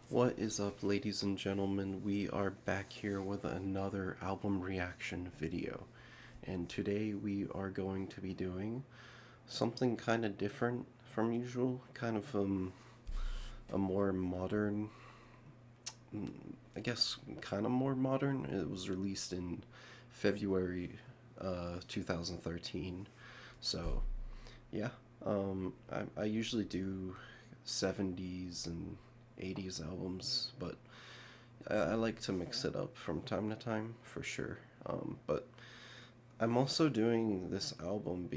What is up, ladies and gentlemen? We are back here with another album reaction video. And today we are going to be doing something kind of different from usual, kind of a more modern, I guess kind of more modern. It was released in February 2013. So, yeah. I usually do 70s and 80s albums, but I like to mix it up from time to time for sure. But I'm also doing this album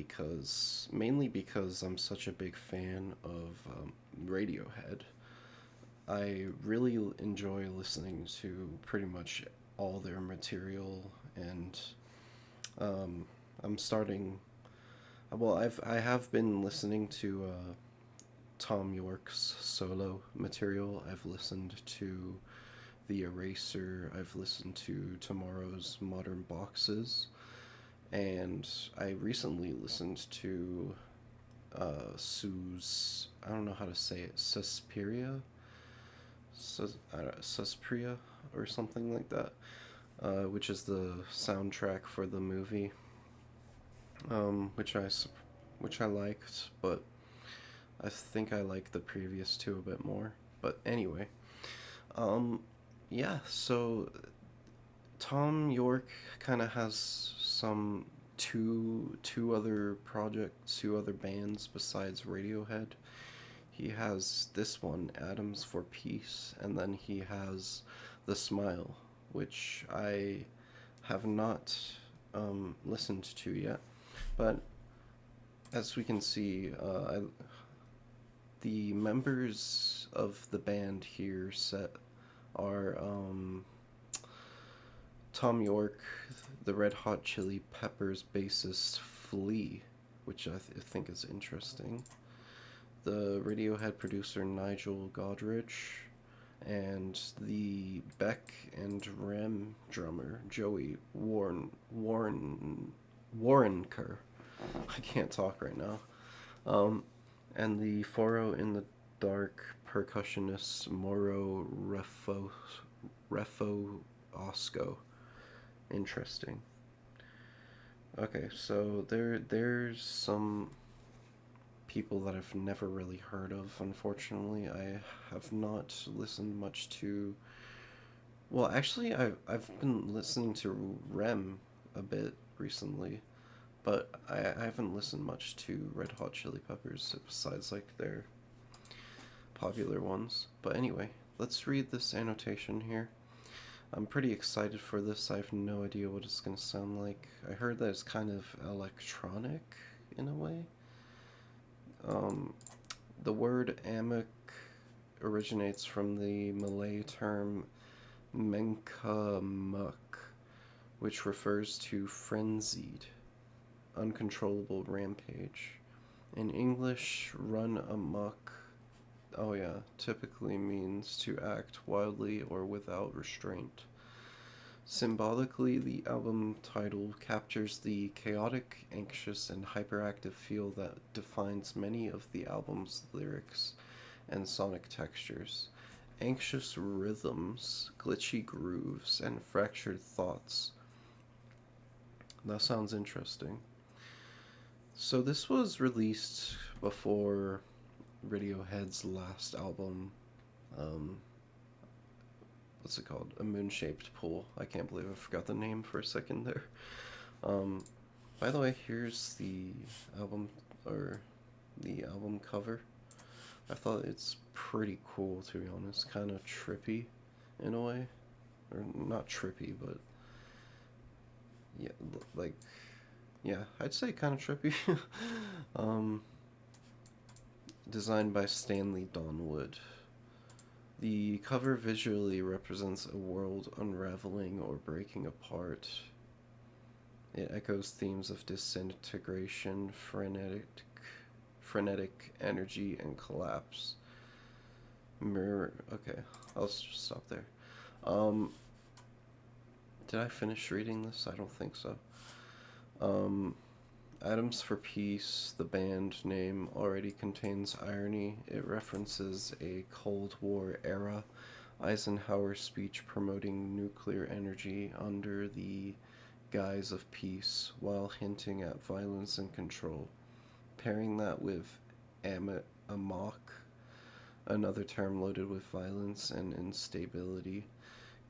mainly because I'm such a big fan of Radiohead. I really enjoy listening to pretty much all their material, and um, I'm starting. Well, I have been listening to Thom Yorke's solo material. I've listened to The Eraser. I've listened to Tomorrow's Modern Boxes, and I recently listened to Sue's. I don't know how to say it. Suspiria, or something like that, which is the soundtrack for the movie, um, which I which I liked, but I think I like the previous two a bit more. But anyway, um, yeah. So Thom Yorke kind of has two other projects, two other bands besides Radiohead. He has this one, Atoms for Peace, and then he has The Smile, which I have not listened to yet. But as we can see, the members of the band here set are Thom Yorke, the Red Hot Chili Peppers bassist Flea, which think is interesting, the Radiohead producer Nigel Godrich, and the Beck and Rem drummer Joey Warrenker. I can't talk right now. Um, and the Foro in the Dark percussionist Refo Osco. Interesting. Okay, so there's some people that I've never really heard of. Unfortunately, I have not listened much to. Well, actually, I've been listening to Rem a bit recently, but I haven't listened much to Red Hot Chili Peppers besides like their popular ones. But anyway, let's read this annotation here. I'm pretty excited for this. I have no idea what it's gonna sound like. I heard that it's kind of electronic in a way. Um, the word Amok originates from the Malay term menkamuk, which refers to frenzied, uncontrollable rampage. In English, run amok, oh yeah, typically means to act wildly or without restraint. Symbolically, the album title captures the chaotic, anxious, and hyperactive feel that defines many of the album's lyrics and sonic textures. Anxious rhythms, glitchy grooves, and fractured thoughts. That sounds interesting. So, this was released before Radiohead's last album, um, what's it called? A Moon Shaped Pool. I can't believe I forgot the name for a second there. Um, by the way, here's the album or the album cover. I thought it's pretty cool, to be honest. Kind of trippy in a way, or not trippy, but yeah, like yeah, I'd say kind of trippy. um, Designed by Stanley Donwood. The cover visually represents a world unraveling or breaking apart. It echoes themes of disintegration, frenetic energy, and collapse. Mirror. Okay, I'll just stop there. Um, did I finish reading this? I don't think so. Um, Atoms for Peace, the band name, already contains irony. It references a Cold War era Eisenhower speech promoting nuclear energy under the guise of peace while hinting at violence and control. Pairing that with Amok, another term loaded with violence and instability,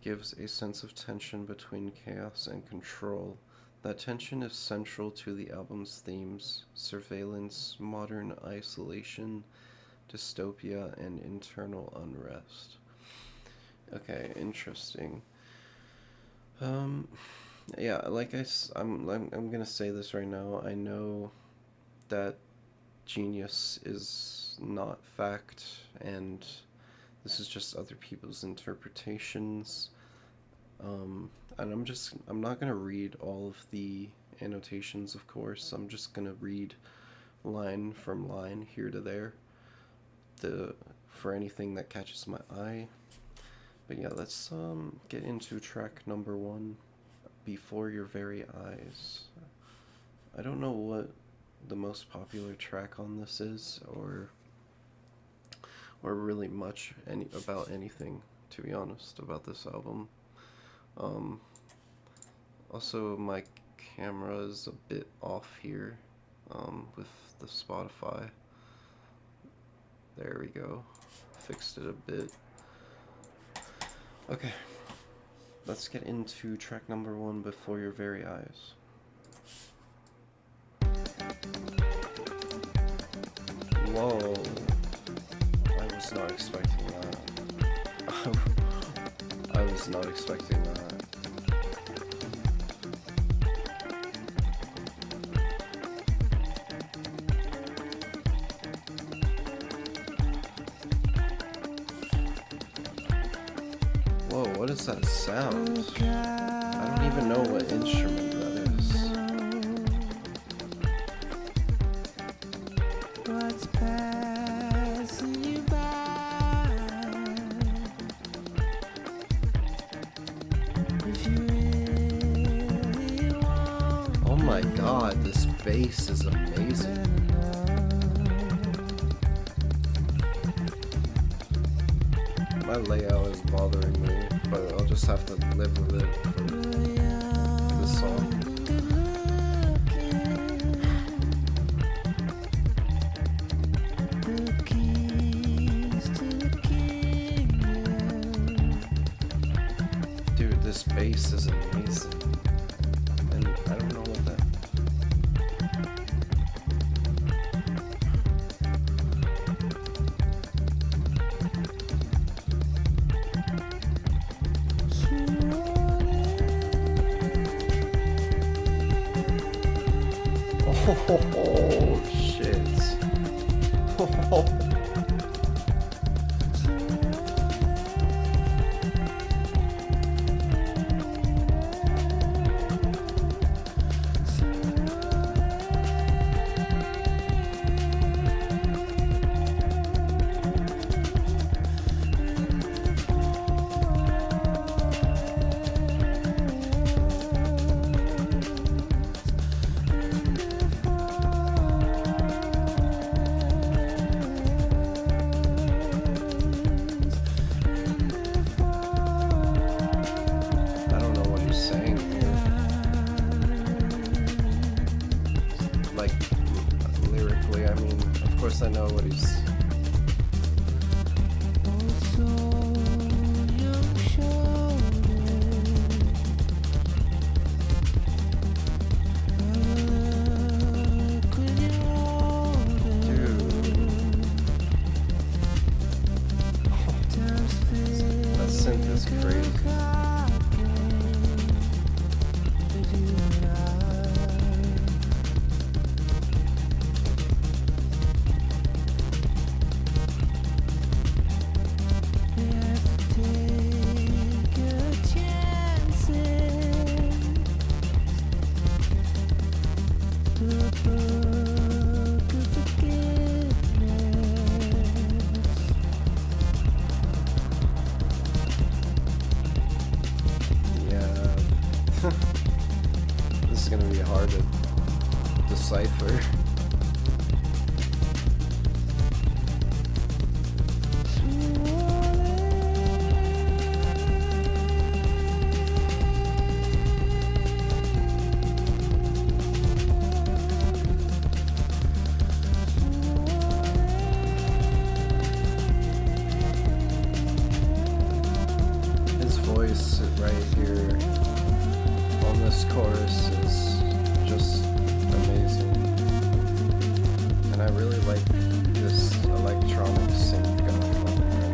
gives a sense of tension between chaos and control. That tension is central to the album's themes: surveillance, modern isolation, dystopia, and internal unrest. Okay, interesting. Yeah, I'm gonna say this right now. I know that genius is not fact, and this is just other people's interpretations. And I'm not gonna read all of the annotations, of course. I'm just gonna read line from line here to there, for anything that catches my eye. But yeah, let's get into track number 1, Before Your Very Eyes. I don't know what the most popular track on this is, or really much about anything, to be honest, about this album. Also, my camera is a bit off here with the Spotify. There we go. Fixed it a bit. Okay, let's get into track number 1, Before Your Very Eyes. Whoa, I was not expecting that. I was not expecting that. Whoa, what is that sound? I don't even know what instrument that is. What's passing you by? If you really want, Oh my god, this bass is amazing. My layout is bothering me, but I'll just have to live with it for this song. Dude, this bass is amazing. And I don't know what that... Oh, shit. I don't know what he's saying here. Like, lyrically, I mean, of course I know what he's... That synth is crazy. This is gonna be hard to decipher. voice right here on this chorus is just amazing. And I really like this electronic synth going on right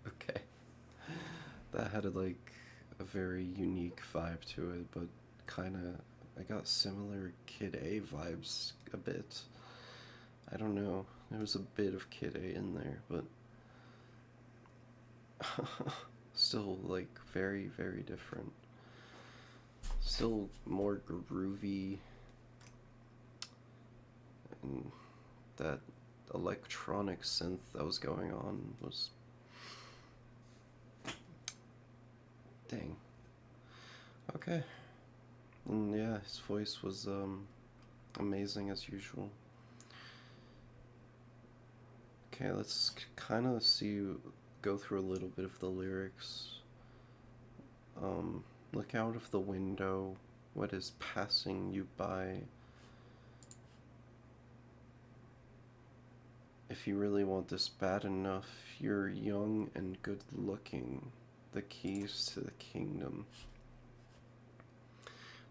Okay. That had like a very unique vibe to it, but kinda I got similar Kid A vibes a bit. I don't know. There was a bit of Kid A in there, but still like very, very different. Still more groovy, and that electronic synth that was going on was dang. Okay. And yeah, his voice was amazing as usual. Okay, let's kind of go through a little bit of the lyrics. Look out of the window, what is passing you by? If you really want this bad enough, you're young and good looking. The keys to the kingdom.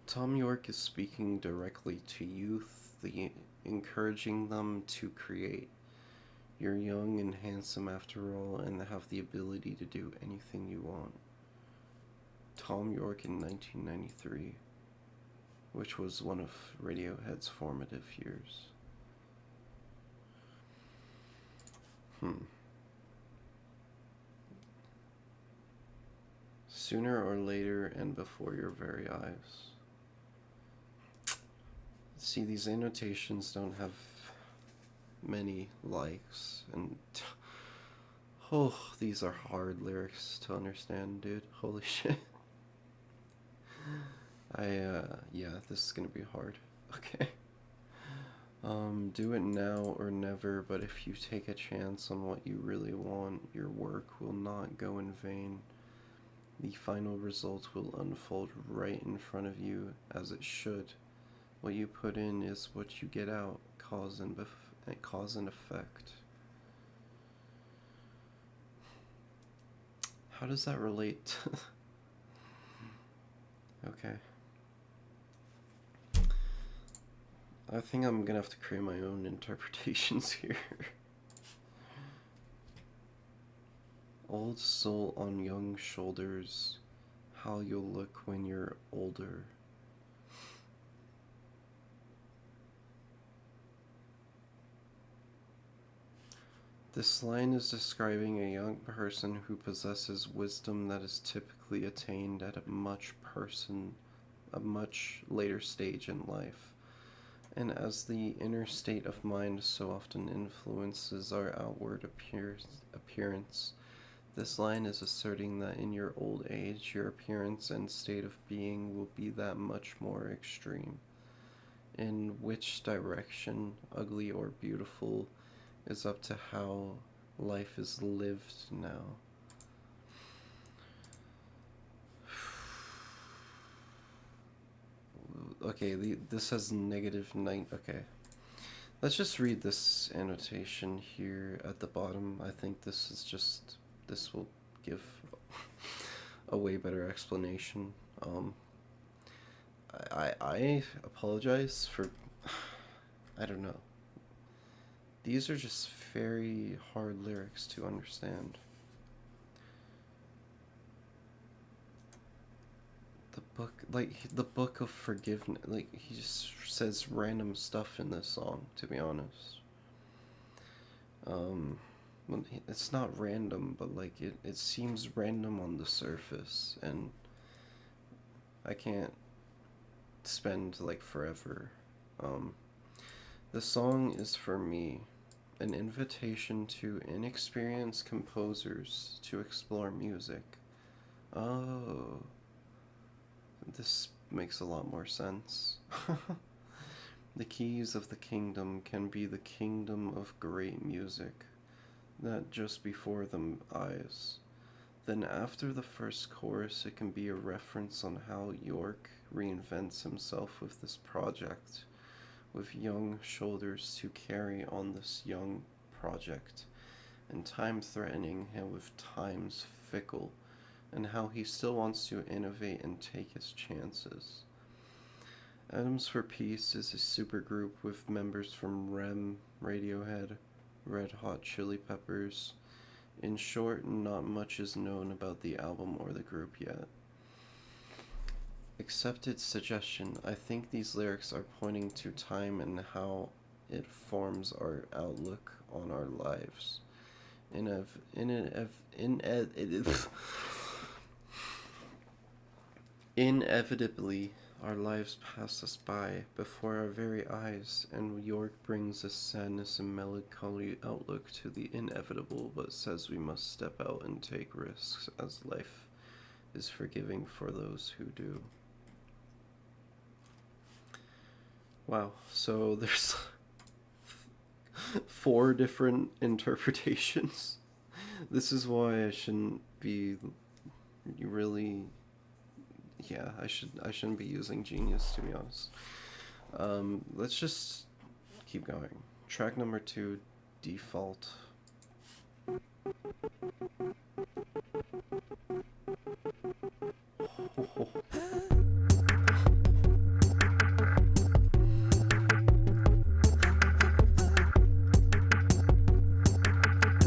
Thom Yorke is speaking directly to youth, encouraging them to create. You're young and handsome after all, and have the ability to do anything you want. Thom Yorke in 1993, which was one of Radiohead's formative years. Sooner or later and before your very eyes. See, these annotations don't have many likes, and oh, these are hard lyrics to understand, dude. Holy shit. Yeah, this is gonna be hard. Okay. Do it now or never, but if you take a chance on what you really want, your work will not go in vain. The final result will unfold right in front of you, as it should. What you put in is what you get out, cause and effect. How does that relate? Okay. I think I'm gonna have to create my own interpretations here. Old soul on young shoulders, how you'll look when you're older. This line is describing a young person who possesses wisdom that is typically attained at a much later stage in life. And as the inner state of mind so often influences our outward appearance, this line is asserting that in your old age, your appearance and state of being will be that much more extreme. In which direction, ugly or beautiful, is up to how life is lived now. Okay, this has -9. Okay. Let's just read this annotation here at the bottom. I think this will give a way better explanation. I apologize for, I don't know. These are just very hard lyrics to understand. The book of forgiveness, like, he just says random stuff in this song, to be honest. It's not random, but like it seems random on the surface, and I can't spend like forever. The song is for me, an invitation to inexperienced composers to explore music. Oh, this makes a lot more sense. The keys of the kingdom can be the kingdom of great music, that just before them eyes. Then after the first chorus, it can be a reference on how Yorke reinvents himself with this project, with young shoulders to carry on this young project, and time threatening him with times fickle, and how he still wants to innovate and take his chances. Atoms for Peace is a supergroup with members from REM, Radiohead, Red Hot Chili Peppers. In short, not much is known about the album or the group yet. Accepted suggestion, I think these lyrics are pointing to time and how it forms our outlook on our lives. Inevitably, our lives pass us by before our very eyes, and Yorke brings a sadness and melancholy outlook to the inevitable, but says we must step out and take risks, as life is forgiving for those who do. Wow, so there's 4 different interpretations. This is why I shouldn't be really... Yeah, I shouldn't be using Genius, to be honest. Let's just keep going. Track number 2, Default.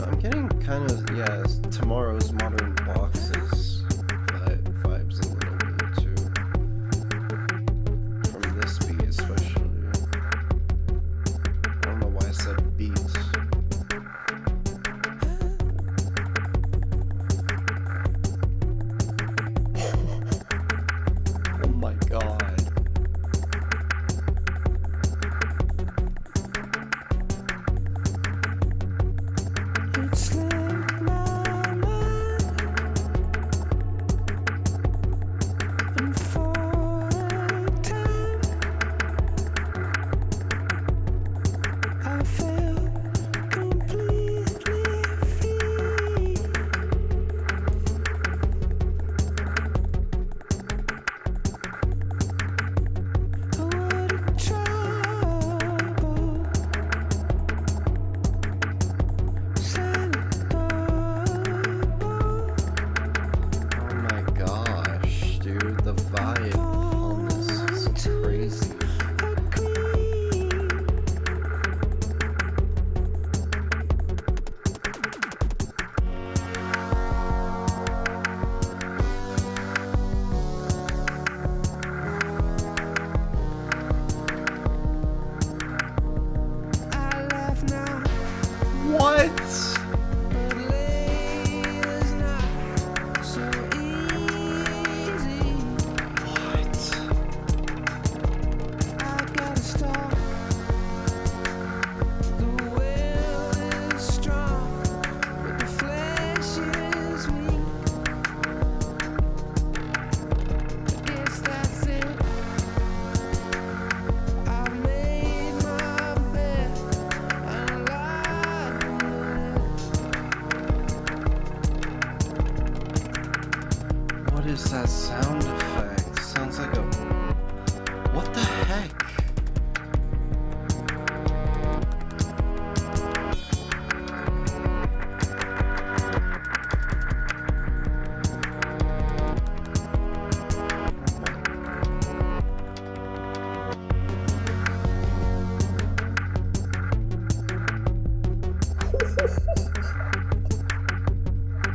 I'm getting kind of, yeah, Tomorrow's Modern Boxes vibes a little bit too. From this beat especially. I don't know why I said beat. is that sound effect? Sounds like a... What the heck?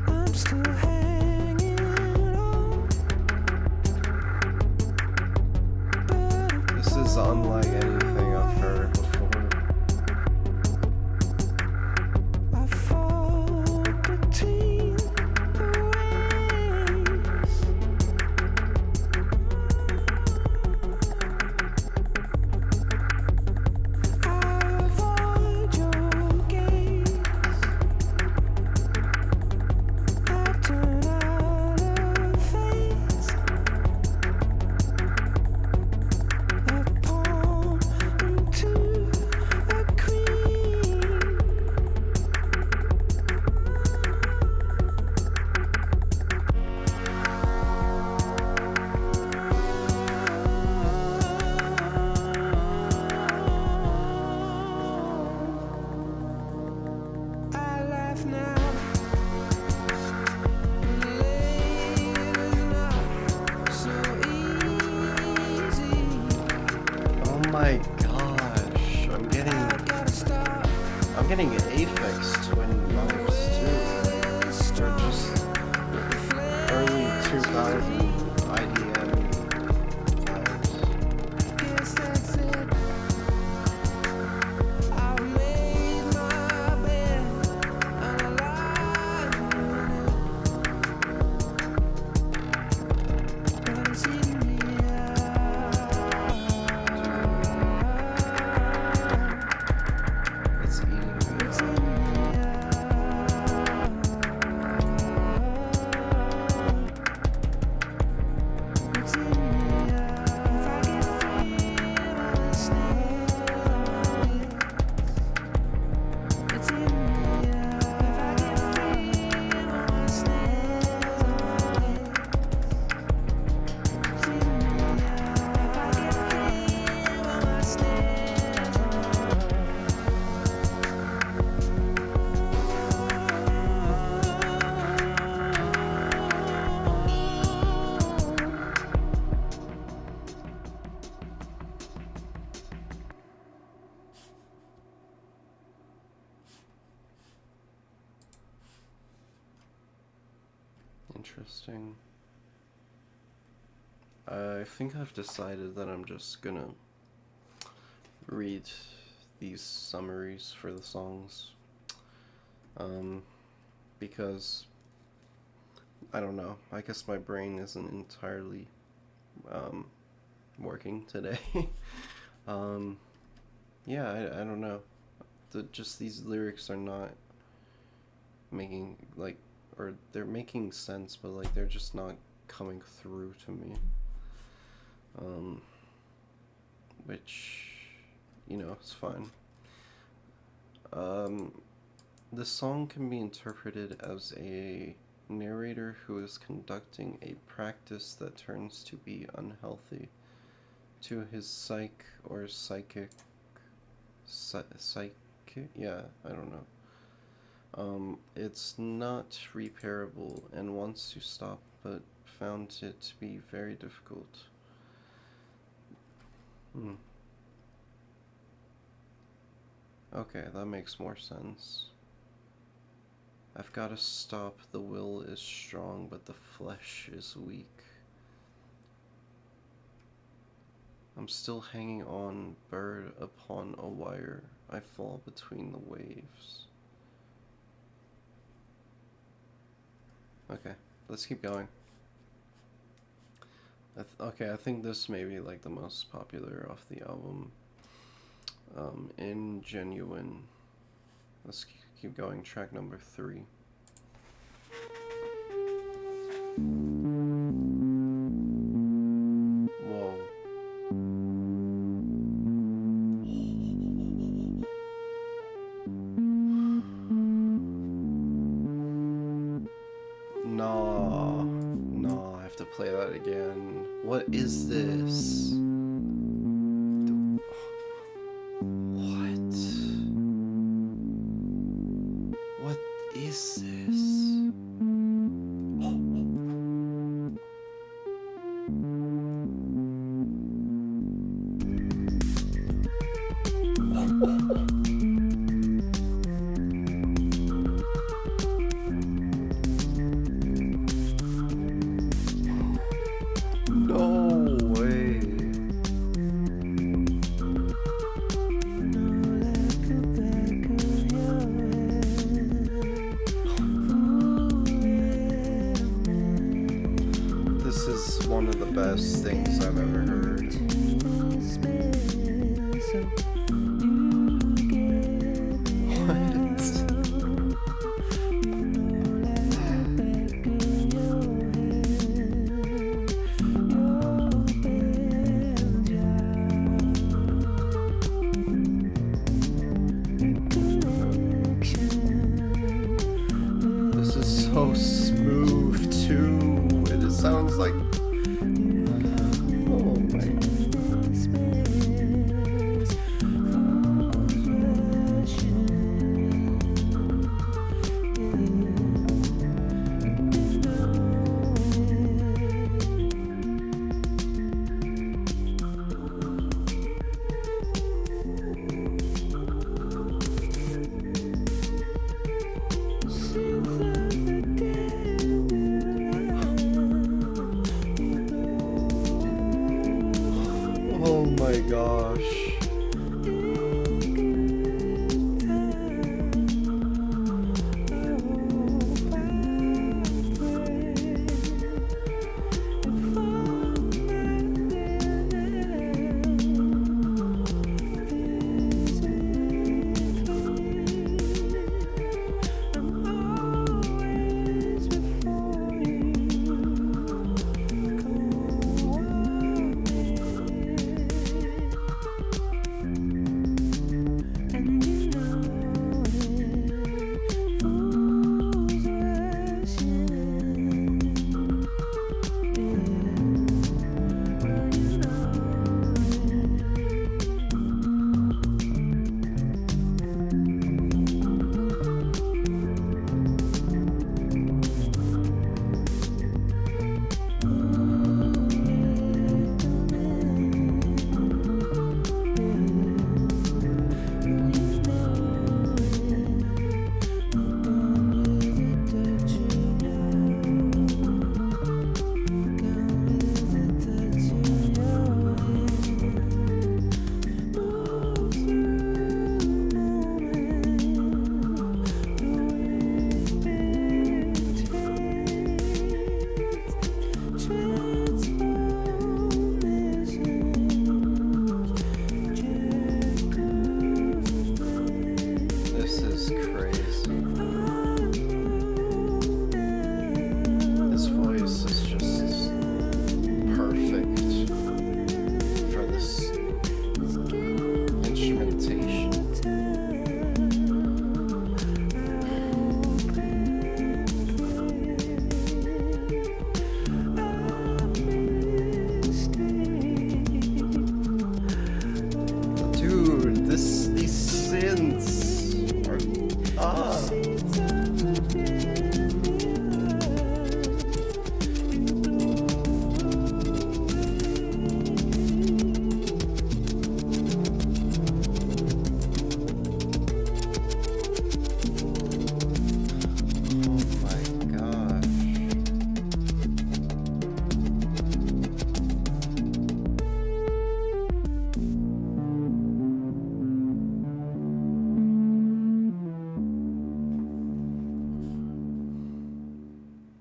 I'm still hanging on. This is unlike anything I've heard before. I fall between the waves. I avoid your gaze. I turn out of phase. A pawn into a queen. I laugh now. Late is not so easy. Oh my gosh. Gotta stop. I'm getting Aphex Twin vibes too. They're just early 2000 IDM vibes. Guess that's it. I've made my bed and I lie in it. But it's eating me It's eating me It's up. eating me It's eating me If I get free of the snares on my lips. It's eating me If I get free of my snares on my lips. It's eating me If I get free of my snares on my lips. Interesting. I think I've decided that I'm just gonna read these summaries for the songs. Because I don't know. I guess my brain isn't entirely working today. Yeah, I don't know. Just these lyrics are not making like, or they're making sense, but like they're just not coming through to me. Which, you know, it's fine. This song can be interpreted as a narrator who is conducting a practice that turns to be unhealthy to his psychic, yeah, I don't know. It's not repairable and wants to stop, but found it to be very difficult. Okay, that makes more sense. I've gotta stop. The will is strong, but the flesh is weak. I'm still hanging on, bird upon a wire. I fall between the waves. Okay, let's keep going. Okay, I think this may be like the most popular off the album. Ingenue. Let's keep going. Track number 3. Whoa. No, I have have to play that again. What is this? What? What is this? No way. This is one of the best things I've ever heard. This is so smooth too. It sounds like, oh my. Oh my gosh. This is crazy. His voice is just perfect for this instrumentation. Dude, these synths are oh my gosh.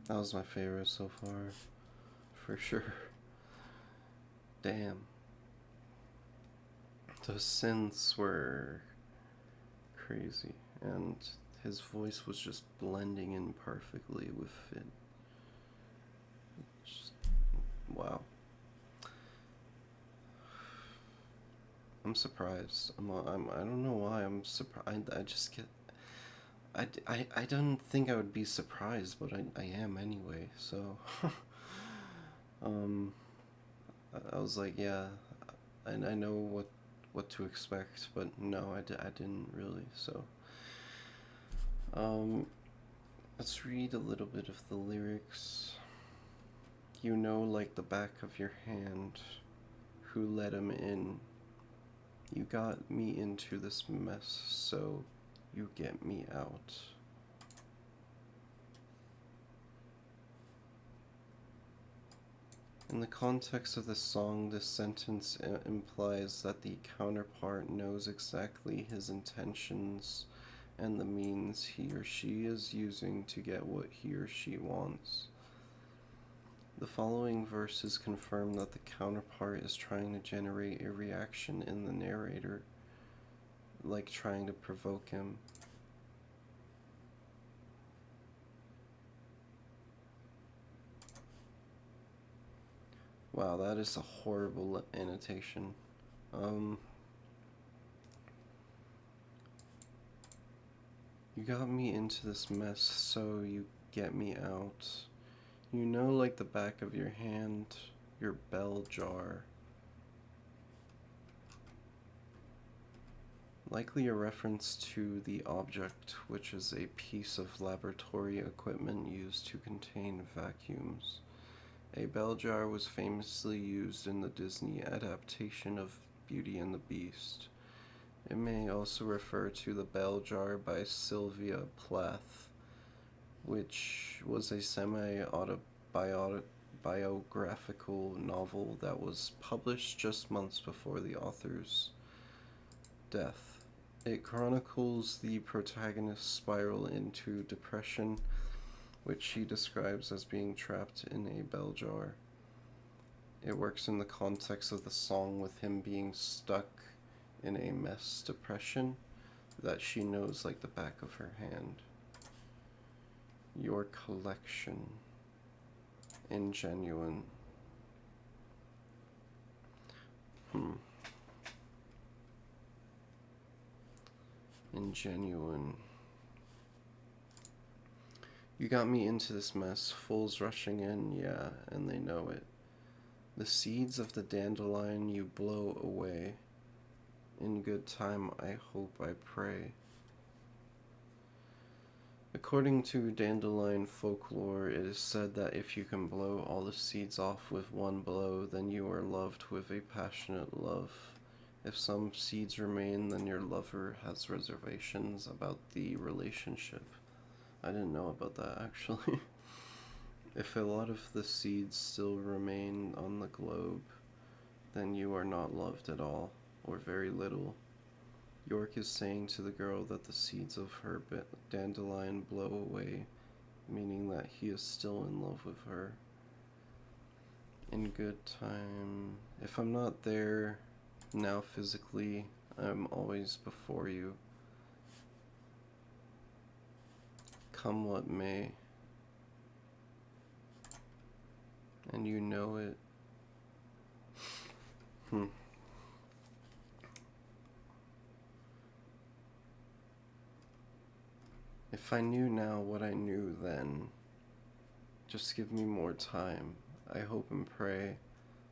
That was my favorite so far, for sure. Damn. Those synths were crazy, and his voice was just blending in perfectly with it. Just, wow. I'm surprised. I don't know why I'm surprised. I just get. I don't think I would be surprised, but I am anyway. So Um, I was like, yeah, and I know what to expect, but no, I didn't really. So, um, let's read a little bit of the lyrics. You know, like the back of your hand, who let him in. You got me into this mess, so you get me out. In the context of the song, this sentence implies that the counterpart knows exactly his intentions and the means he or she is using to get what he or she wants. The following verses confirm that the counterpart is trying to generate a reaction in the narrator, like trying to provoke him. Wow, that is a horrible annotation. You got me into this mess, so you get me out. You know, like the back of your hand, your bell jar. Likely a reference to the object, which is a piece of laboratory equipment used to contain vacuums. A bell jar was famously used in the Disney adaptation of Beauty and the Beast. It may also refer to The Bell Jar by Sylvia Plath, which was a semi-autobiographical novel that was published just months before the author's death. It chronicles the protagonist's spiral into depression, which she describes as being trapped in a bell jar. It works in the context of the song with him being stuck in a mess depression that she knows like the back of her hand. Your collection. Ingenue. Ingenue. You got me into this mess, fools rushing in, yeah, and they know it. The seeds of the dandelion you blow away. In good time, I hope, I pray. According to dandelion folklore, it is said that if you can blow all the seeds off with one blow, then you are loved with a passionate love. If some seeds remain, then your lover has reservations about the relationship. I didn't know about that, actually. If a lot of the seeds still remain on the globe, then you are not loved at all, or very little. Yorke is saying to the girl that the seeds of her dandelion blow away, meaning that he is still in love with her. In good time. If I'm not there now physically, I'm always before you. Come what may. And you know it. If I knew now what I knew then, just give me more time. I hope and pray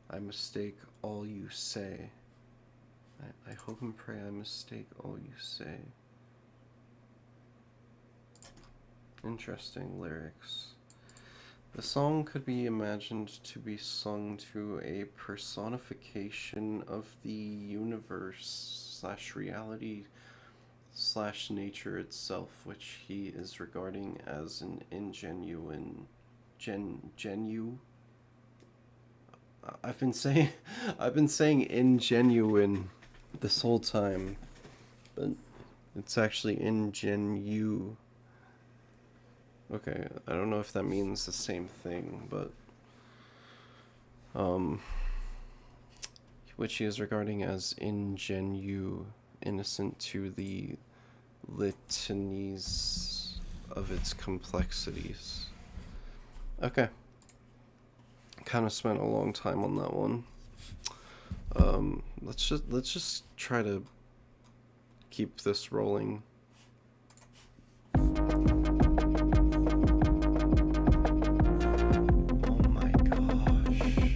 I mistake all you say. I hope and pray I mistake all you say. Interesting lyrics. The song could be imagined to be sung to a personification of the universe / reality / nature itself, which he is regarding as an ingenuine genu. I've been saying ingenuine this whole time, but it's actually Ingenue. Okay, I don't know if that means the same thing, but which he is regarding as ingenue, innocent to the litanies of its complexities. Okay. Kind of spent a long time on that one. Let's just try to keep this rolling. Oh my gosh.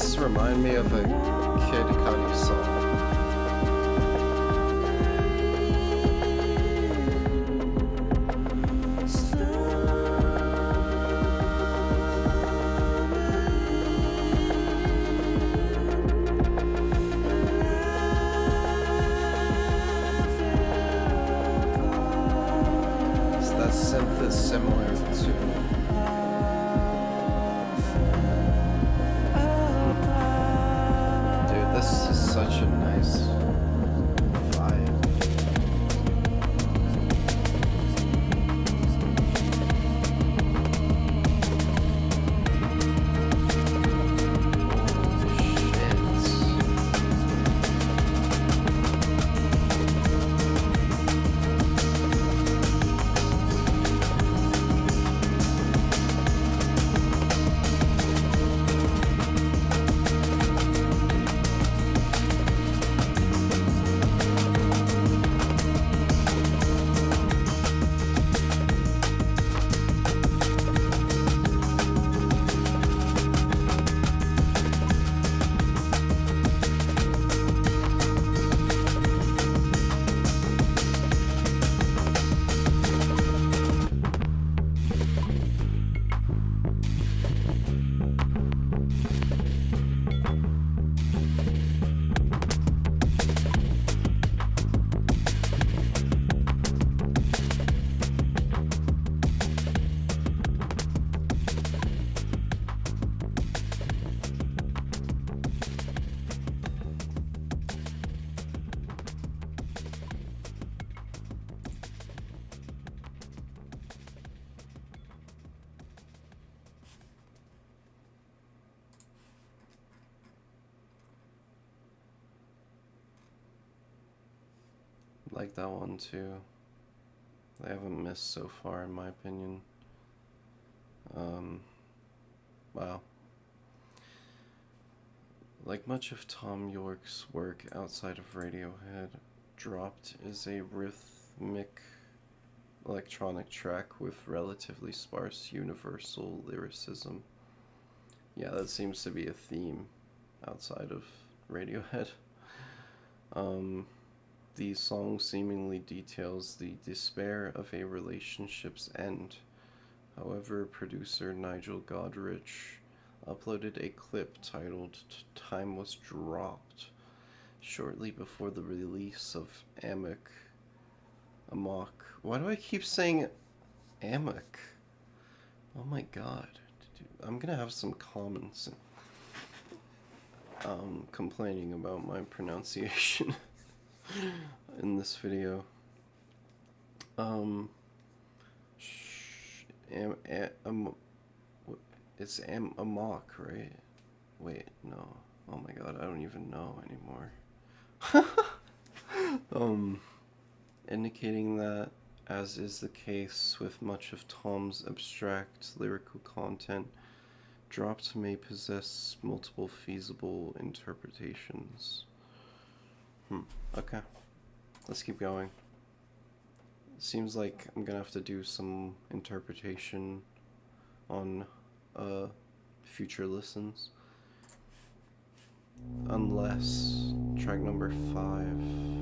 synths remind me of a Kid Cudi song. That synth is similar to dude, this is such a nice vibe. Like that one too. They haven't missed so far in my opinion. Wow. Like much of Thom Yorke's work outside of Radiohead, Dropped is a rhythmic electronic track with relatively sparse universal lyricism. Yeah, that seems to be a theme outside of Radiohead. The song seemingly details the despair of a relationship's end. However, producer Nigel Godrich uploaded a clip titled Time Was Dropped shortly before the release of Amok. Why do I keep saying Amok? Oh my god. I'm gonna have some comments complaining about my pronunciation in this video. It's Amok, right? Wait, no. Oh my god, I don't even know anymore. Indicating that, as is the case with much of Tom's abstract lyrical content, Dropped may possess multiple feasible interpretations. Okay. Let's keep going. Seems like I'm gonna have to do some interpretation on future listens. Unless track number 5.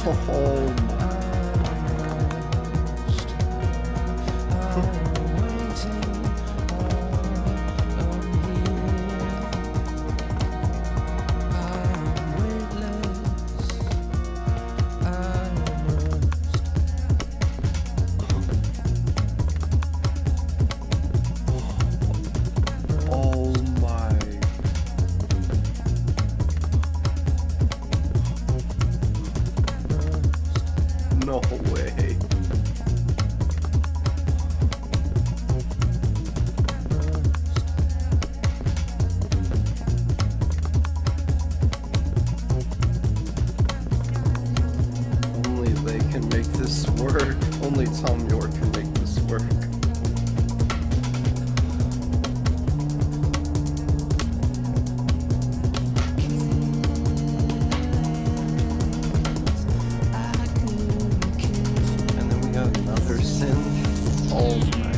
Oh my. No way. Only they can make this work. Only Thom Yorke can make this work. And then we got another synth. Oh my.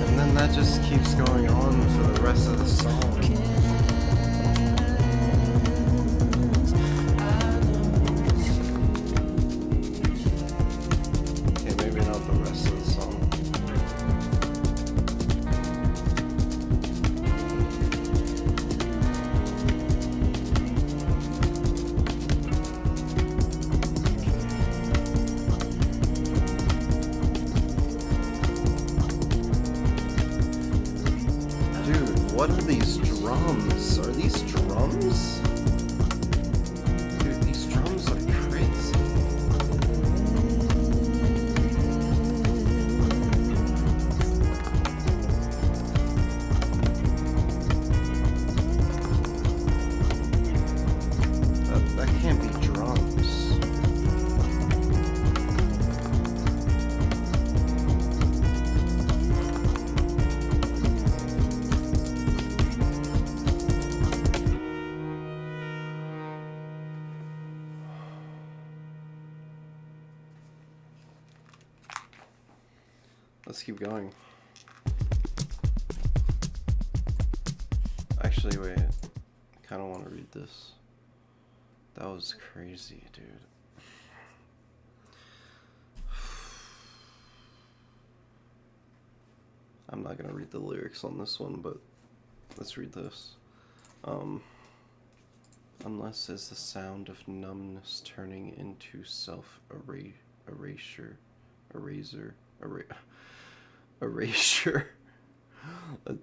And then that just keeps going on for the rest of the song. Okay, maybe not the rest of the song. Dude, what are these drums? Are these drums? Dude, these drums are crazy. That can't be drums. Let's keep going. Actually, wait. I kind of want to read this. That was crazy, dude. I'm not gonna read the lyrics on this one, but let's read this. Unless is the sound of numbness turning into erasure. A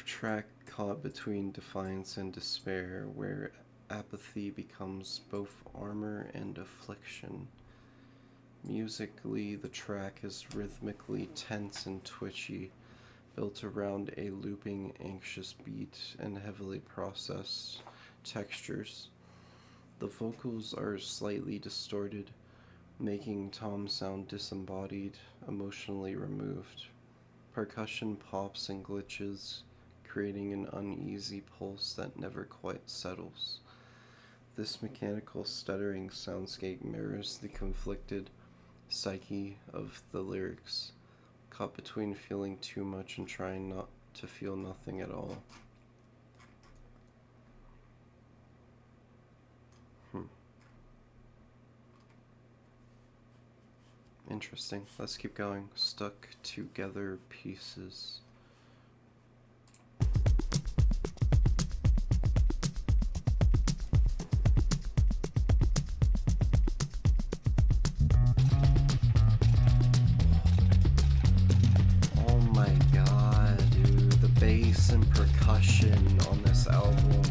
track caught between defiance and despair, where apathy becomes both armor and affliction. Musically, the track is rhythmically tense and twitchy, built around a looping, anxious beat and heavily processed textures. The vocals are slightly distorted, making Thom sound disembodied, emotionally removed. Percussion pops and glitches, creating an uneasy pulse that never quite settles. This mechanical, stuttering soundscape mirrors the conflicted psyche of the lyrics, caught between feeling too much and trying not to feel nothing at all. Interesting. Let's keep going. Stuck together pieces. Oh my god, dude. The bass and percussion on this album.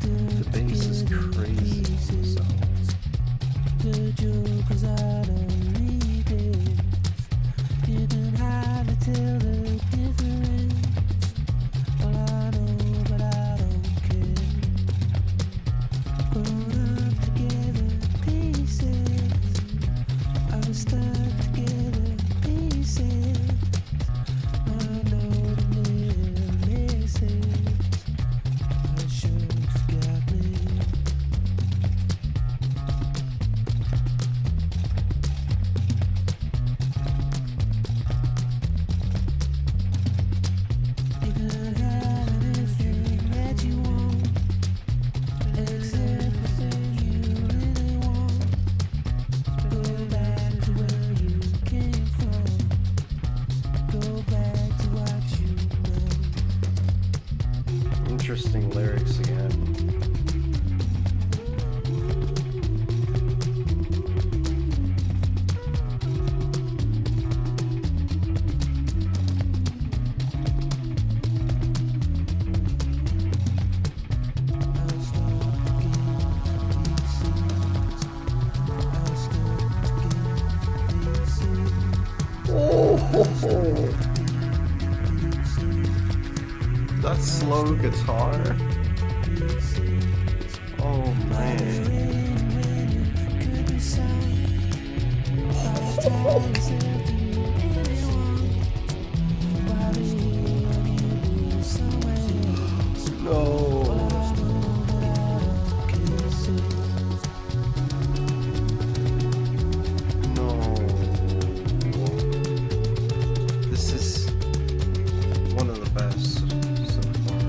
The bass is crazy on this album. Together. reading lyrics again. That slow guitar. Oh man. No. No. This is one of the best so far.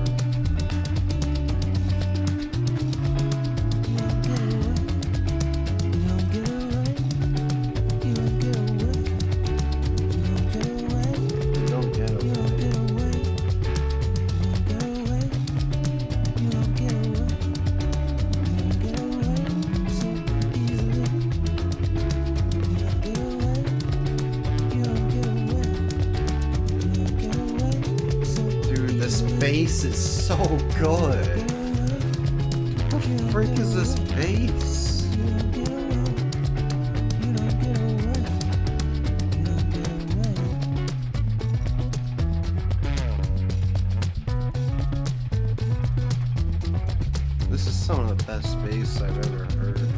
You don't get away. Dude, this bass is so good. What the frick is this bass? This is some of the best bass I've ever heard, ever.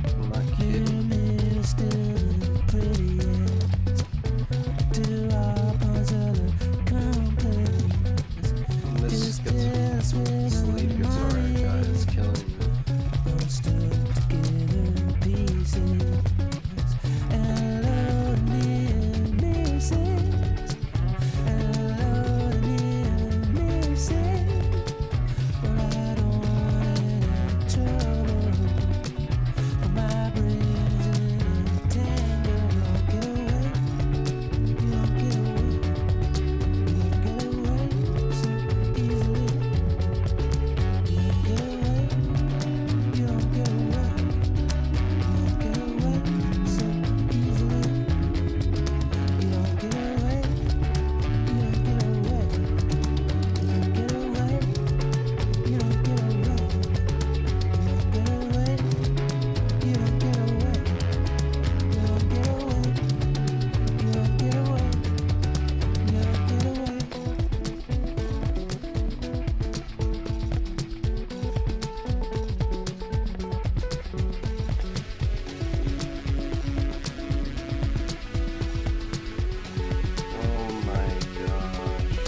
I'm not kidding. And this lead guitar guy is killing me. Oh my gosh.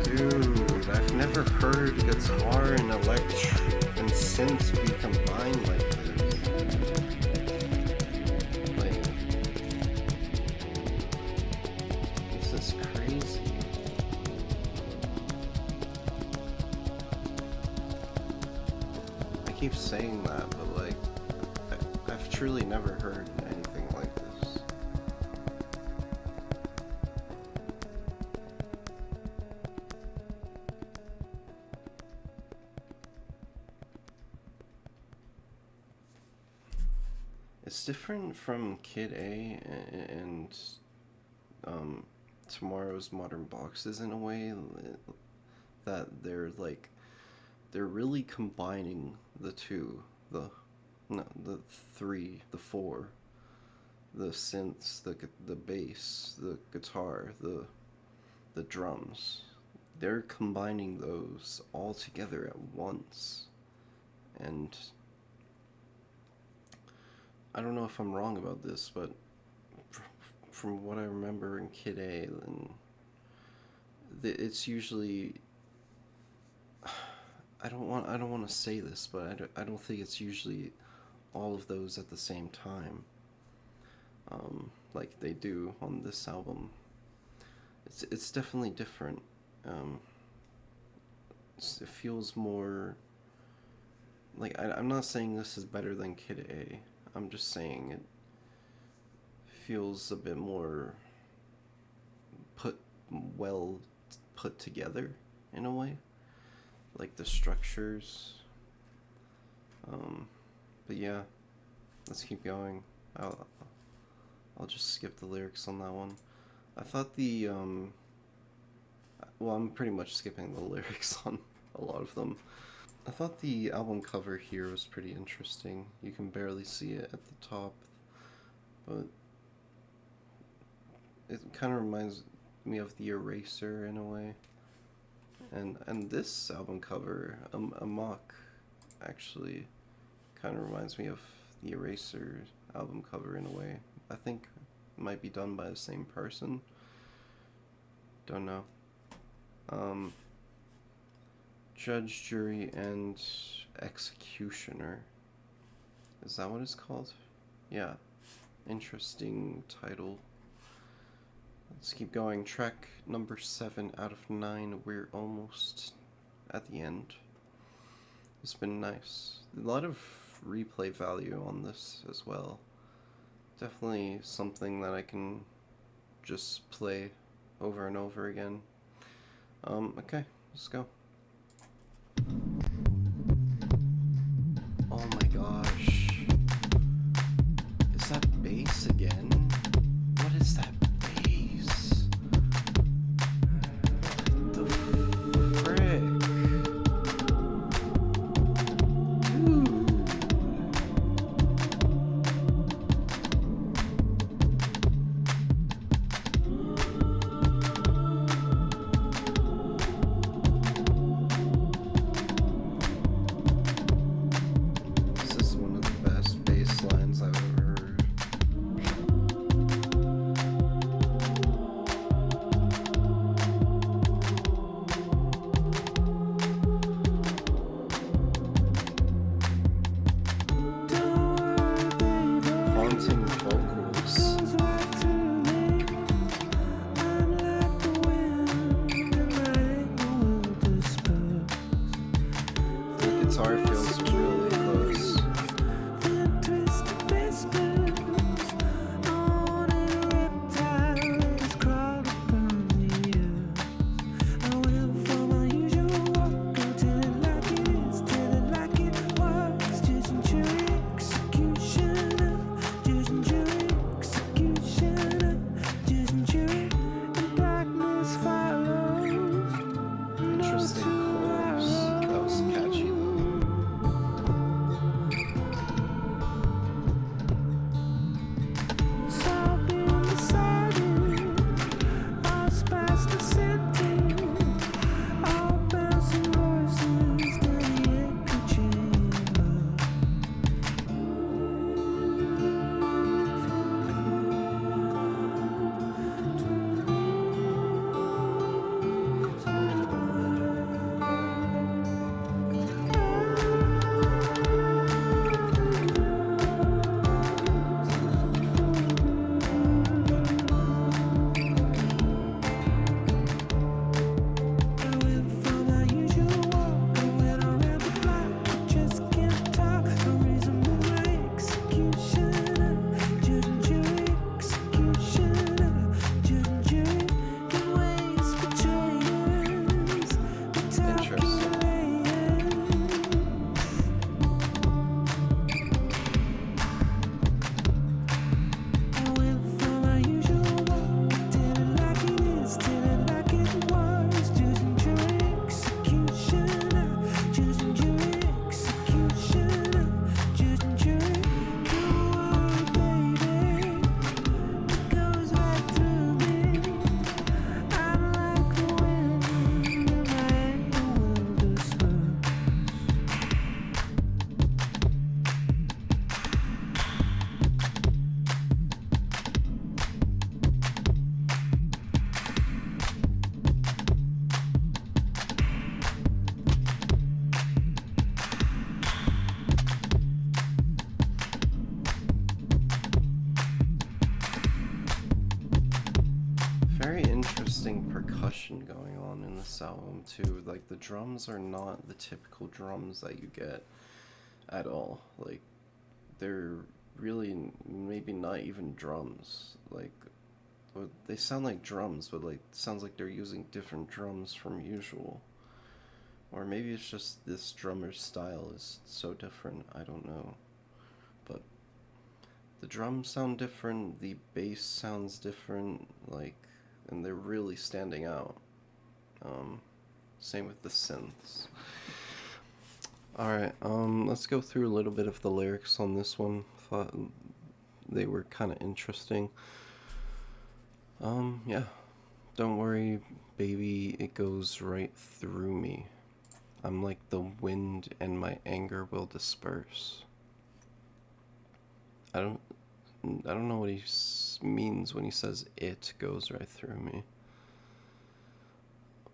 Dude, I've never heard guitar and electric and synths be combined like this. Like, this is crazy. I keep saying that, but like, I've truly never heard anything like this. It's different from Kid A and Tomorrow's Modern Boxes in a way that they're really combining the two, the three, the four, the synths, the bass, the guitar, the drums. They're combining those all together at once, and I don't know if I'm wrong about this, but from what I remember in Kid A, and it's usually, I don't want to say this, but I don't think it's usually all of those at the same time, like they do on this album. It's definitely different. It feels more, I don't want to say this, but I don't think it's usually all of those at the same time, like they do on this album. It's definitely different. Um, it feels more, I don't want to say this, but I don't think it's usually all of those at the same time, like they do on this album. It's definitely different. It feels more, I don't want to say this, but I don't think it's usually all of those at the same time, like they do on this album. It's like I'm not saying this is better than Kid A. I'm just saying it feels a bit more put well put together in a way, like the structures. But yeah, let's keep going. I'll just skip the lyrics on that one. I thought well, I'm pretty much skipping the lyrics on a lot of them. I thought the album cover here was pretty interesting. You can barely see it at the top, but it kind of reminds me of the Eraser in a way. And this album cover, Amok, actually kind of reminds me of the Eraser album cover in a way. I think it might be done by the same person. Don't know. Judge, Jury, and Executioner. Is that what it's called? Yeah. Interesting title. Let's keep going. Track number 7 out of 9. We're almost at the end. It's been nice. A lot of replay value on this as well. Definitely something that I can just play over and over again. Okay, let's go. Oh my gosh. Is that bass again? What is that bass? The frick? Dude. This is one of the best bass lines I've ever heard. Haunting vocals. The guitar feels really close. Interesting chorus. That was catchy though. Very interesting percussion going on in this album too. Like the drums are not the typical drums that you get at all. Like, they're really maybe not even drums. Like, they sound like drums, but like sounds like they're using different drums from usual. Or maybe it's just this drummer's style is so different. I don't know. But the drums sound different, the bass sounds different, like, and they're really standing out. Um, Same with the synths. Alright, let's go through a little bit of the lyrics on this one. Thought they were kind of interesting. Yeah. Don't worry, baby, it goes right through me. I'm like the wind and my anger will disperse. I don't I don't know what he means when he says it goes right through me.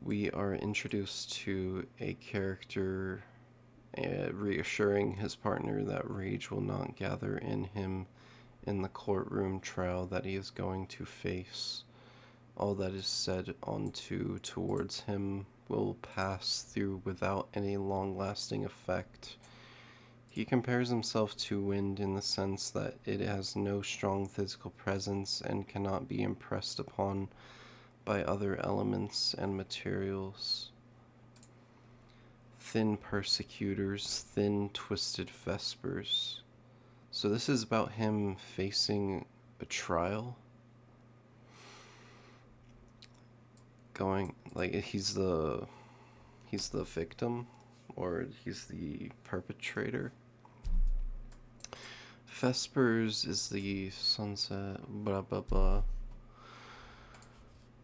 We are introduced to a character reassuring his partner that rage will not gather in him in the courtroom trial that he is going to face. All that is said onto towards him will pass through without any long-lasting effect. He compares himself to wind in the sense that it has no strong physical presence and cannot be impressed upon by other elements and materials. Thin persecutors, thin twisted vespers. So this is about him facing a trial. Going like he's the victim or he's the perpetrator. Vespers is the sunset, blah blah blah.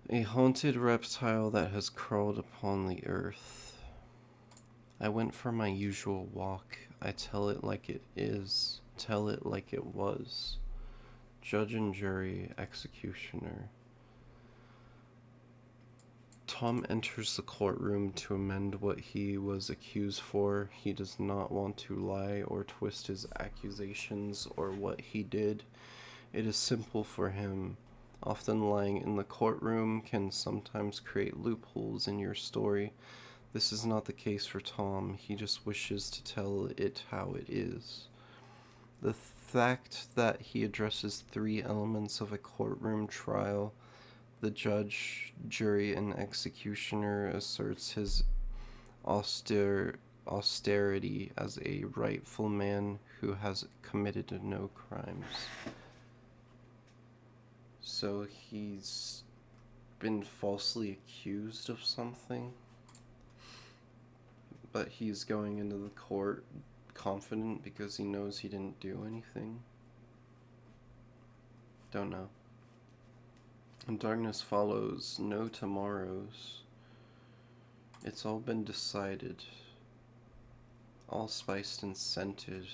A haunted reptile that has crawled upon the earth. I went for my usual walk. I tell it like it is, tell it like it was. Judge and jury, executioner. Thom enters the courtroom to amend what he was accused for. He does not want to lie or twist his accusations or what he did. It is simple for him. Often lying in the courtroom can sometimes create loopholes in your story. This is not the case for Thom. He just wishes to tell it how it is. The fact that he addresses 3 elements of a courtroom trial, the judge, jury, and executioner, asserts his austerity as a rightful man who has committed no crimes. So he's been falsely accused of something, but he's going into the court confident because he knows he didn't do anything. Don't know. And darkness follows, no tomorrows. It's all been decided, all spiced and scented,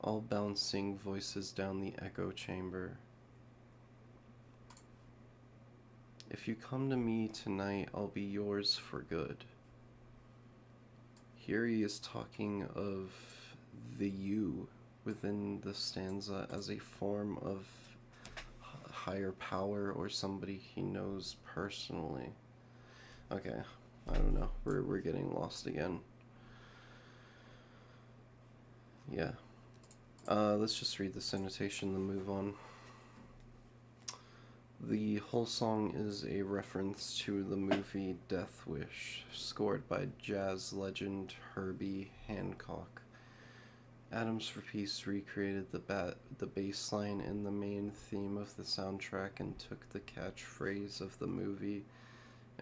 all bouncing voices down the echo chamber. If you come to me tonight, I'll be yours for good. Here he is talking of the you within the stanza as a form of higher power or somebody he knows personally. Okay, I don't know. We're getting lost again. Yeah. Let's just read this annotation and move on. The whole song is a reference to the movie Death Wish, scored by jazz legend Herbie Hancock. Atoms for Peace recreated the bass line in the main theme of the soundtrack and took the catchphrase of the movie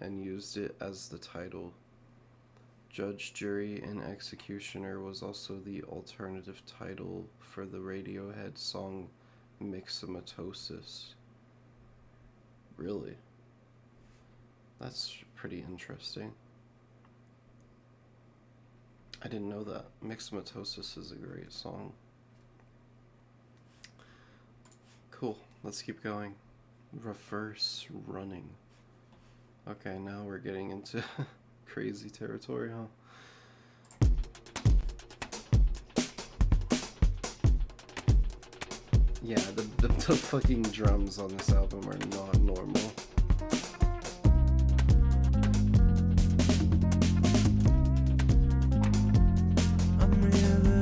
and used it as the title. Judge, Jury, and Executioner was also the alternative title for the Radiohead song Myxomatosis. Really? That's pretty interesting. I didn't know that. Myxomatosis is a great song. Cool. Let's keep going. Reverse running. Okay, now we're getting into crazy territory, huh? Yeah, the fucking drums on this album are not normal. I'm real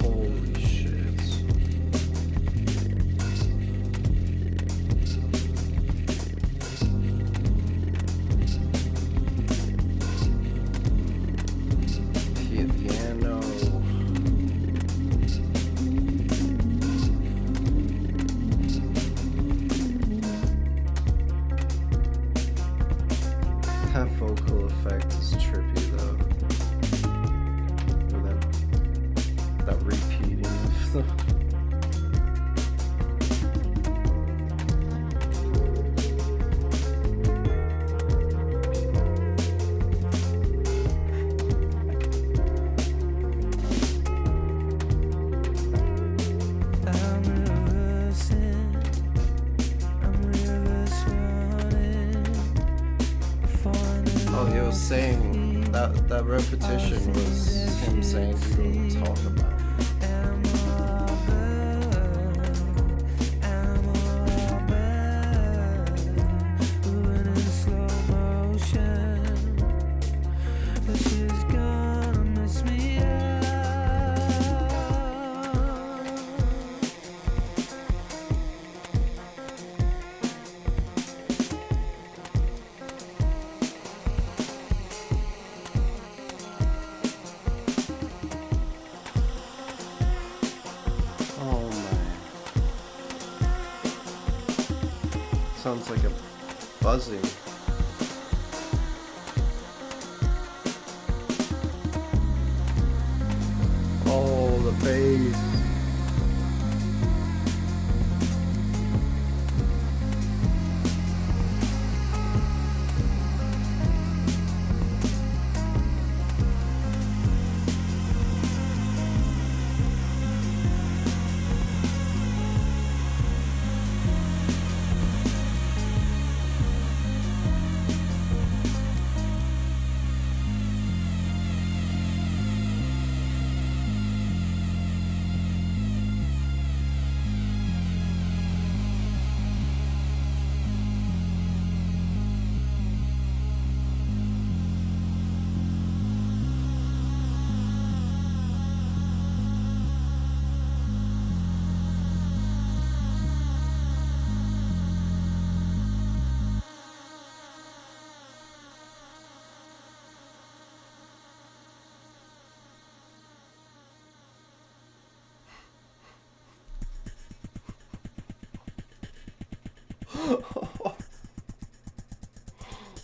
Holy shit. Piano. That vocal effect is trippy though. Or that repeating of the Oh, he was saying that repetition was him saying he don't talk about it. Oh man. Sounds like a buzzing. Oh, the bass.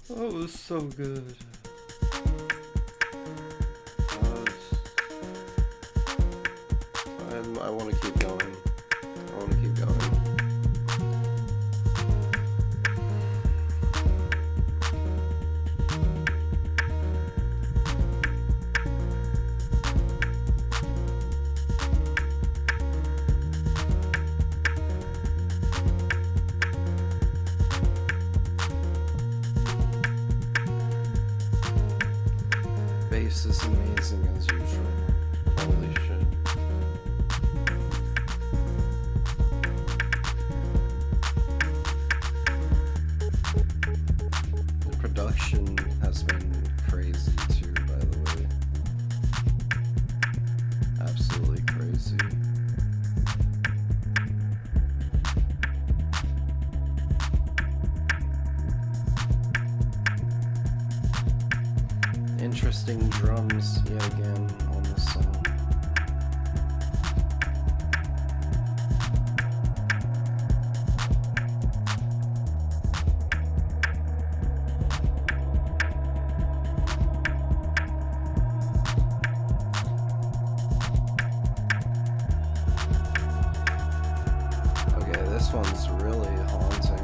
That was so good. I want to keep going. I want to keep going. Bass is amazing as usual. Holy shit. The production has been crazy too, by the way. Absolutely crazy. Interesting drums yet again on this song. Okay, this one's really haunting.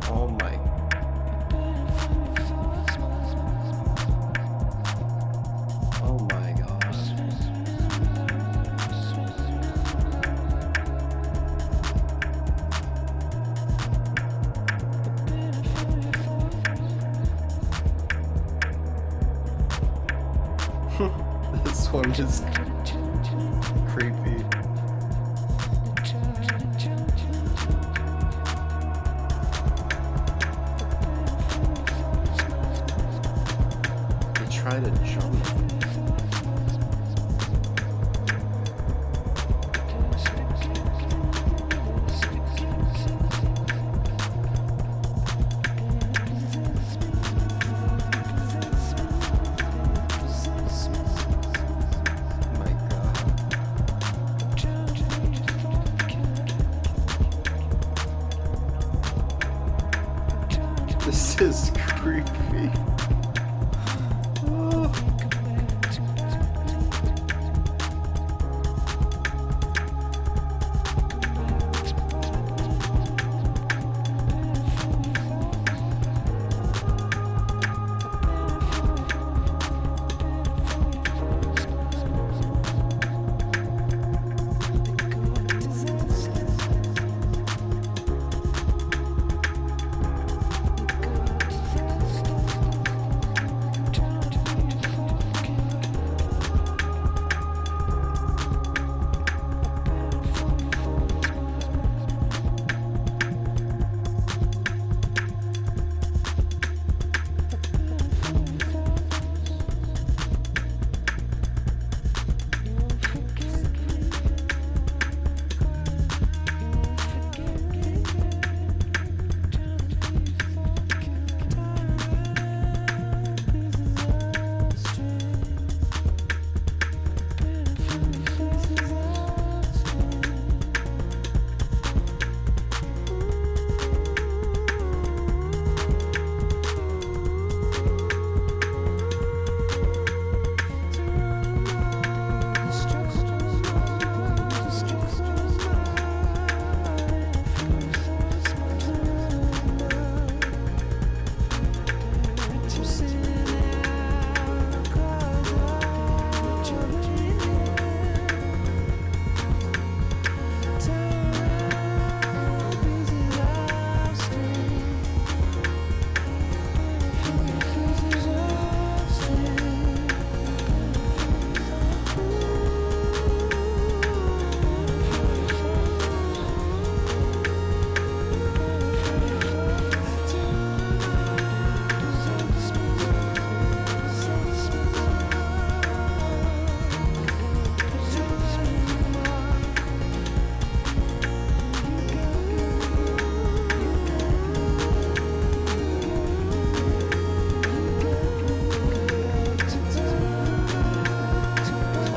Oh my platform is creepy. They try to jump. My God. This is creepy. Oh.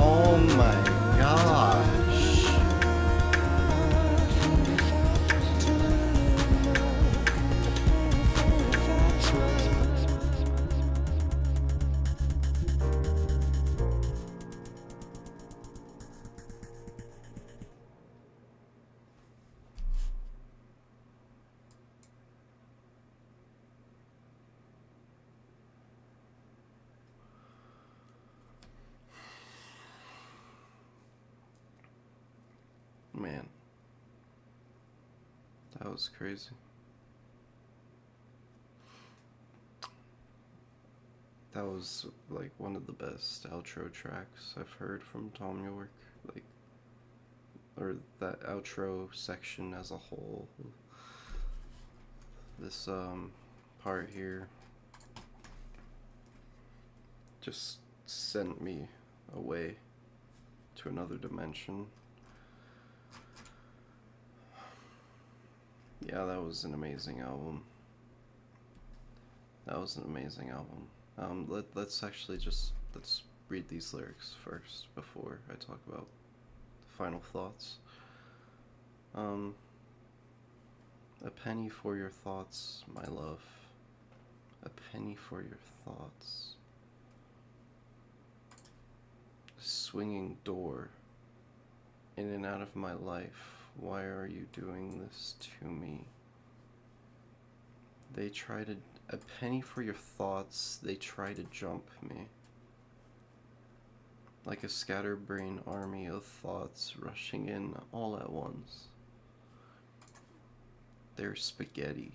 Oh my gosh. Man, that was crazy. That was like one of the best outro tracks I've heard from Thom Yorke. Like, or that outro section as a whole. This part here just sent me away to another dimension. Yeah, that was an amazing album. That was an amazing album. Let's actually let's read these lyrics first before I talk about the final thoughts. A penny for your thoughts, my love. A penny for your thoughts. A swinging door in and out of my life. Why are you doing this to me? They try to... A penny for your thoughts, they try to jump me. Like a scatterbrained army of thoughts rushing in all at once. They're spaghetti.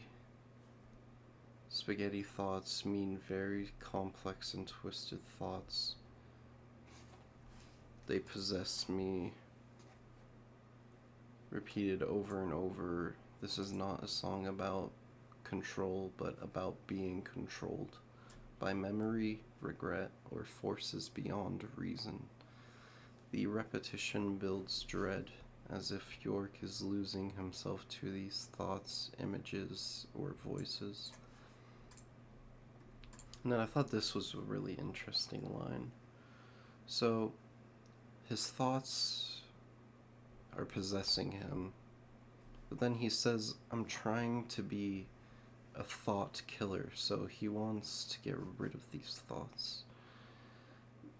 Spaghetti thoughts mean very complex and twisted thoughts. they possess me, repeated over and over. This is not a song about control, but about being controlled by memory, regret, or forces beyond reason. The repetition builds dread, as if Yorke is losing himself to these thoughts, images, or voices. And then I thought this was a really interesting line. So, his thoughts are possessing him, but then he says, I'm trying to be a thought killer, so he wants to get rid of these thoughts.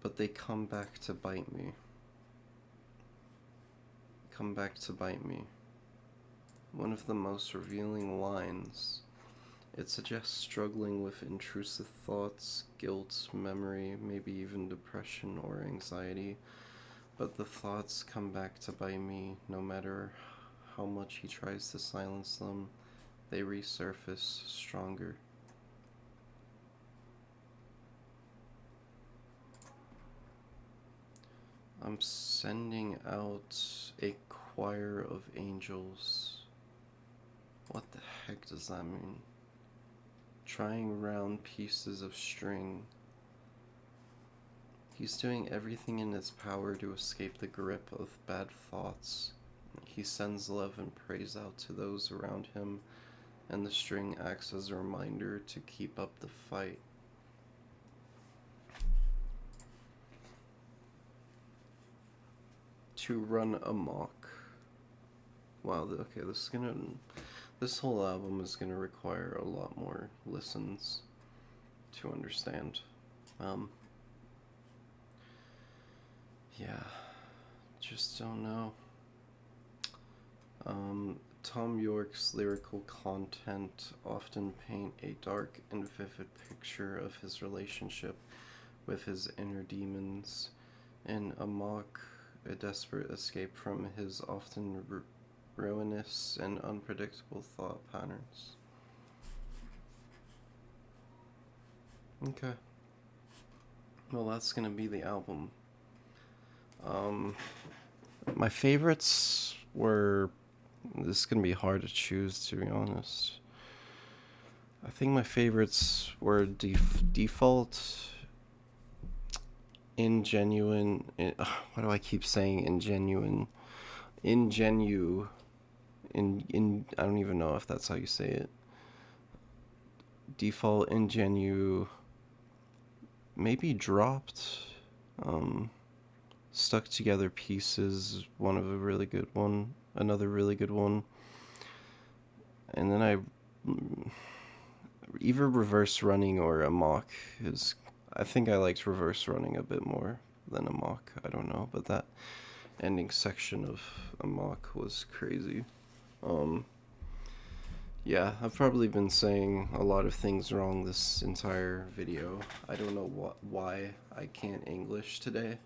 But they come back to bite me. Come back to bite me. One of the most revealing lines. It suggests struggling with intrusive thoughts, guilt, memory, maybe even depression or anxiety. But the thoughts come back to bite me no matter how much he tries to silence them. They resurface stronger. I'm sending out a choir of angels. What the heck does that mean? Trying round pieces of string. He's doing everything in his power to escape the grip of bad thoughts. He sends love and praise out to those around him, and the string acts as a reminder to keep up the fight. To run amok. Wow, okay, this whole album is gonna require a lot more listens to understand. Yeah, just don't know. Thom Yorke's lyrical content often paint a dark and vivid picture of his relationship with his inner demons. In Amok, a desperate escape from his often ruinous and unpredictable thought patterns. Okay. Well, that's gonna be the album. My favorites were. This is gonna be hard to choose, to be honest. I think my favorites were Default, Ingenue. Why do I keep saying Ingenue? Ingenue. I don't even know if that's how you say it. Default, Ingenue. Maybe Dropped. Stuck Together Pieces. Another really good one. And then either Reverse Running or Amok is. I think I liked Reverse Running a bit more than Amok. I don't know, but that ending section of Amok was crazy. Yeah, I've probably been saying a lot of things wrong this entire video. I don't know why I can't English today.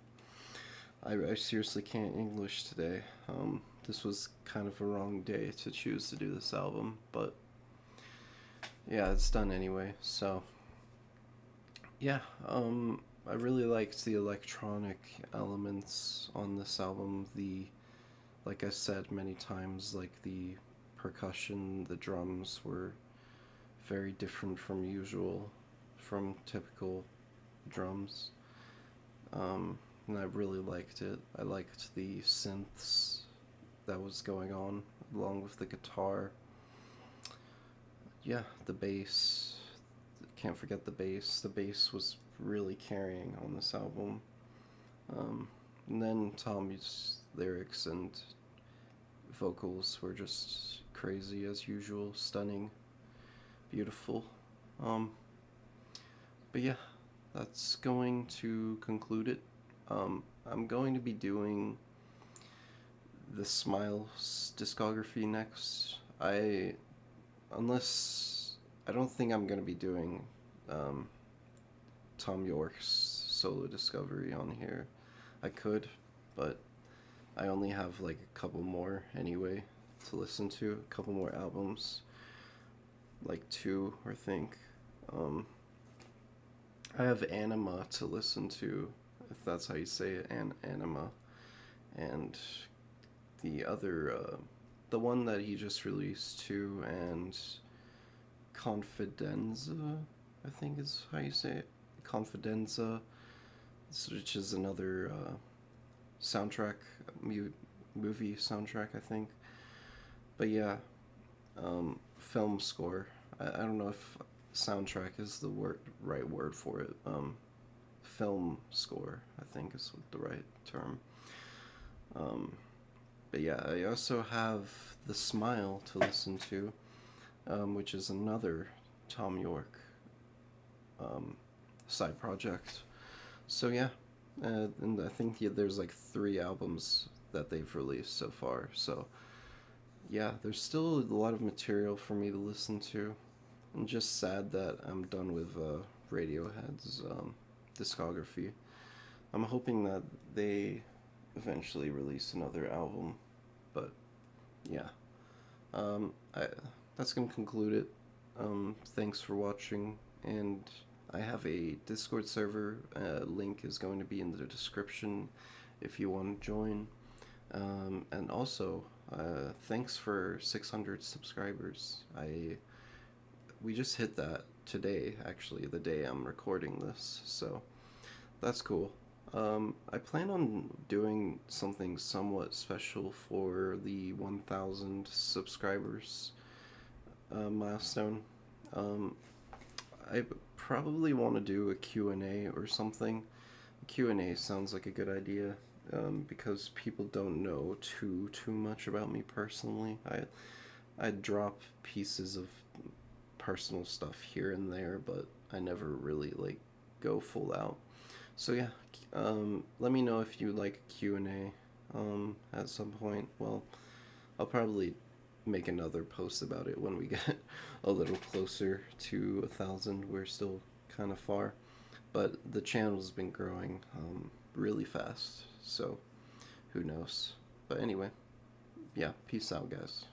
I seriously can't English today. This was kind of a wrong day to choose to do this album, but yeah, it's done anyway. So yeah, I really liked the electronic elements on this album. Like I said many times, like the percussion, the drums were very different from typical drums. And I really liked it. I liked the synths that was going on along with the guitar. Yeah, the bass. Can't forget the bass. The bass was really carrying on this album. And then Tommy's lyrics and vocals were just crazy as usual, stunning, beautiful. But yeah, that's going to conclude it. I'm going to be doing the Smiles discography next. I don't think I'm going to be doing Thom Yorke's solo discovery on here. I could, but I only have like a couple more anyway to listen to, a couple more albums, like 2, I think. I have Anima to listen to if that's how you say it, and Anima, and the other, the one that he just released too, and Confidenza, I think is how you say it, Confidenza, which is another soundtrack, movie soundtrack, I think. But yeah, film score. I don't know if soundtrack is the right word for it. Film score, I think, is the right term. Um, but yeah, I also have The Smile to listen to, which is another Thom Yorke um, side project. So yeah, and I think there's like 3 albums that they've released so far. So yeah, there's still a lot of material for me to listen to. I'm just sad that I'm done with Radiohead's discography. I'm hoping that they eventually release another album, but yeah, I that's gonna conclude it. Thanks for watching, and I have a Discord server. Link is going to be in the description if you want to join. And also, thanks for 600 subscribers. We just hit that today, actually, the day I'm recording this. So that's cool. I plan on doing something somewhat special for the 1,000 subscribers milestone. Um, I probably want to do a Q&A or something. Q&A sounds like a good idea, because people don't know too much about me personally. I drop pieces of personal stuff here and there, but I never really like go full out. So yeah, let me know if you like Q&A at some point. Well, I'll probably make another post about it when we get a little closer to 1,000. We're still kind of far, but the channel's been growing really fast, so who knows. But anyway, yeah, peace out, guys.